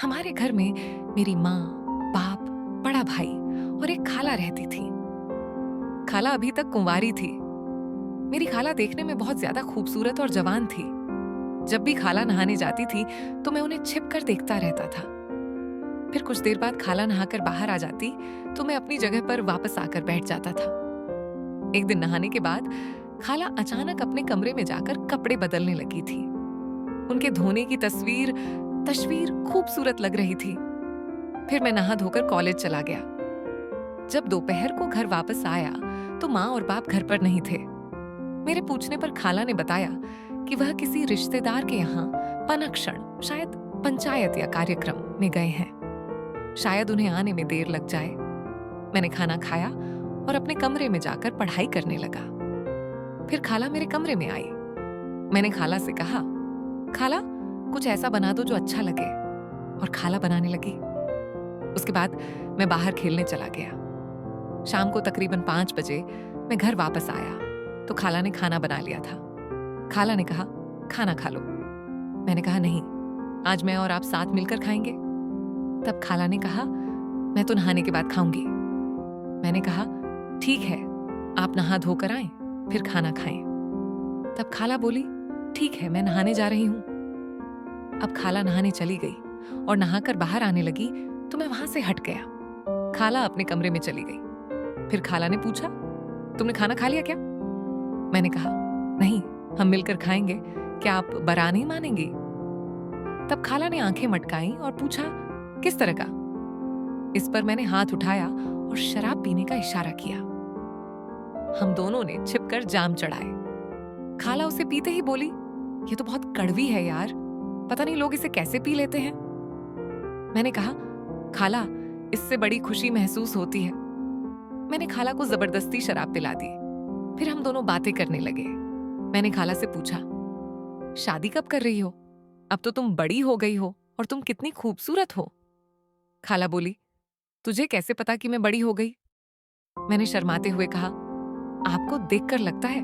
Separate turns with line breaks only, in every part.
हमारे घर में मेरी माँ, बाप, बड़ा भाई और एक खाला रहती थी। खाला अभी तक कुंवारी थी। मेरी खाला देखने में बहुत ज्यादा खूबसूरत और जवान थी। जब भी खाला नहाने जाती थी तो मैं उन्हें छिप कर देखता रहता था। फिर कुछ देर बाद खाला नहाकर बाहर आ जाती तो मैं अपनी जगह पर वापस आकर बैठ जाता था। एक दिन नहाने के बाद खाला अचानक अपने कमरे में जाकर कपड़े बदलने लगी थी। उनके धोने की तस्वीर खूबसूरत लग रही थी। फिर मैं नहा धोकर कॉलेज चला गया। जब दोपहर को घर वापस आया तो माँ और बाप घर पर नहीं थे। मेरे पूछने पर खाला ने बताया कि वह किसी रिश्तेदार के यहाँ पनक्षण, शायद पंचायत या कार्यक्रम में गए हैं। शायद उन्हें आने में देर लग जाए। मैंने खाना खाया और अपने कमरे में जाकर पढ़ाई करने लगा। फिर खाला मेरे कमरे में आई। मैंने खाला से कहा, खाला कुछ ऐसा बना दो जो अच्छा लगे, और खाला बनाने लगी। उसके बाद मैं बाहर खेलने चला गया। शाम को तकरीबन 5 बजे मैं घर वापस आया तो खाला ने खाना बना लिया था। खाला ने कहा, खाना खा लो। मैंने कहा, नहीं, आज मैं और आप साथ मिलकर खाएंगे। तब खाला ने कहा, मैं तो नहाने के बाद खाऊंगी। मैंने कहा, ठीक है, आप नहा धोकर आएं, फिर खाना खाएं। तब खाला बोली, ठीक है, मैं नहाने जा रही हूं। अब खाला नहाने चली गई और नहाकर बाहर आने लगी तो मैं वहां से हट गया। खाला अपने कमरे में चली गई। फिर खाला ने पूछा, तुमने खाना खा लिया क्या? मैंने कहा, नहीं, हम मिलकर खाएंगे, क्या आप बरा नहीं मानेंगी? तब खाला ने आंखें मटकाई और पूछा, किस तरह का? इस पर मैंने हाथ उठाया और शराब पीने का इशारा किया। हम दोनों ने छिपकर जाम चढ़ाए। खाला उसे पीते ही बोली, ये तो बहुत कड़वी है यार, पता नहीं लोग इसे कैसे पी लेते हैं। मैंने कहा, खाला, इससे बड़ी खुशी महसूस होती है। मैंने खाला को जबरदस्ती शराब पिला दी। फिर हम दोनों बातें करने लगे। मैंने खाला से पूछा, शादी कब कर रही हो? अब तो तुम बड़ी हो गई हो और तुम कितनी खूबसूरत हो। खाला बोली, तुझे कैसे पता कि मैं बड़ी हो गई? मैंने शर्माते हुए कहा, आपको देखकर लगता है।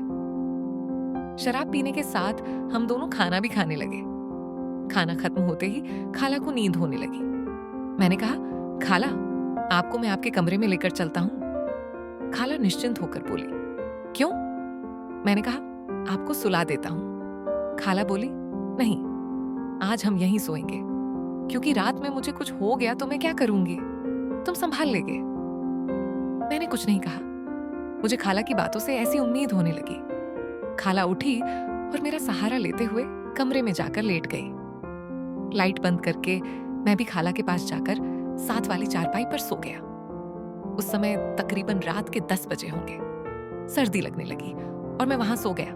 शराब पीने के साथ हम दोनों खाना भी खाने लगे। खाना खत्म होते ही खाला को नींद होने लगी। मैंने कहा, खाला, आपको मैं आपके कमरे में लेकर चलता हूं। खाला निश्चिंत होकर बोली, क्यों? मैंने कहा, आपको सुला देता हूं। खाला बोली, नहीं, आज हम यहीं सोएंगे, क्योंकि रात में मुझे कुछ हो गया तो मैं क्या करूंगी? तुम संभाल लेगे। मैंने कुछ नहीं कहा। मुझे खाला की बातों से ऐसी उम्मीद होने लगी। खाला उठी और मेरा सहारा लेते हुए कमरे में जाकर लेट गई। लाइट बंद करके मैं भी खाला के पास जाकर साथ वाली चारपाई पर सो गया। उस समय तकरीबन रात के 10 बजे होंगे। सर्दी लगने लगी और मैं वहां सो गया,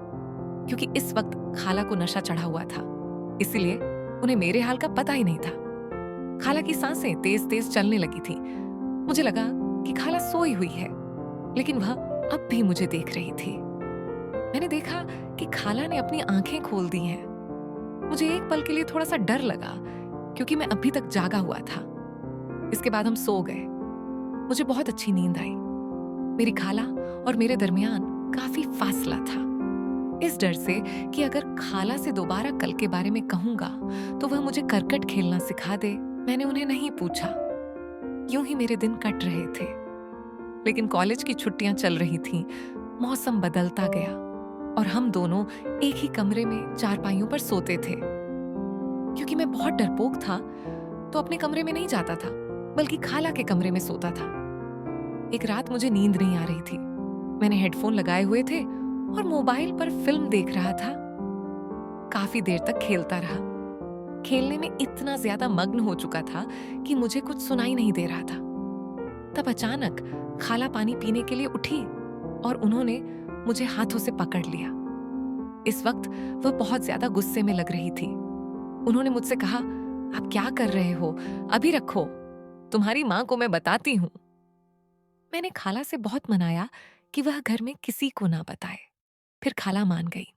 क्योंकि इस वक्त खाला को नशा चढ़ा हुआ था, इसीलिए उन्हें मेरे हाल का पता ही नहीं था। खाला की सांसें तेज तेज चलने लगी थी। मुझे लगा कि खाला सोई हुई है, लेकिन वह अब भी मुझे देख रही थी। मैंने देखा कि खाला ने अपनी आंखें खोल दी हैं। मुझे एक पल के लिए थोड़ा सा डर लगा, क्योंकि मैं अभी तक जागा हुआ था। इसके बाद हम सो गए। मुझे बहुत अच्छी नींद आई। मेरी खाला और मेरे दरमियान काफी फासला था। इस डर से कि अगर खाला से दोबारा कल के बारे में कहूंगा तो वह मुझे करकट खेलना सिखा दे, मैंने उन्हें नहीं पूछा। यूं ही मेरे दिन कट रहे थे। लेकिन कॉलेज की छुट्टियां चल रही थीं, मौसम बदलता गया और हम दोनों एक ही कमरे में चारपाइयों पर सोते थे। क्योंकि मैं बहुत डरपोक था तो अपने कमरे में नहीं जाता था, बल्कि खाला के कमरे में सोता था। एक रात मुझे नींद नहीं आ रही थी। मैंने हेडफोन लगाए हुए थे और मोबाइल पर फिल्म देख रहा था। काफी देर तक खेलता रहा। खेलने में इतना ज्यादा मग्न हो चुका था कि मुझे कुछ सुनाई नहीं दे रहा था। तब अचानक खाला पानी पीने के लिए उठी और उन्होंने मुझे हाथों से पकड़ लिया। इस वक्त वह बहुत ज्यादा गुस्से में लग रही थी। उन्होंने मुझसे कहा, आप क्या कर रहे हो? अभी रखो, तुम्हारी माँ को मैं बताती हूँ। मैंने खाला से बहुत मनाया कि वह घर में किसी को ना बताए। फिर खाला मान गई।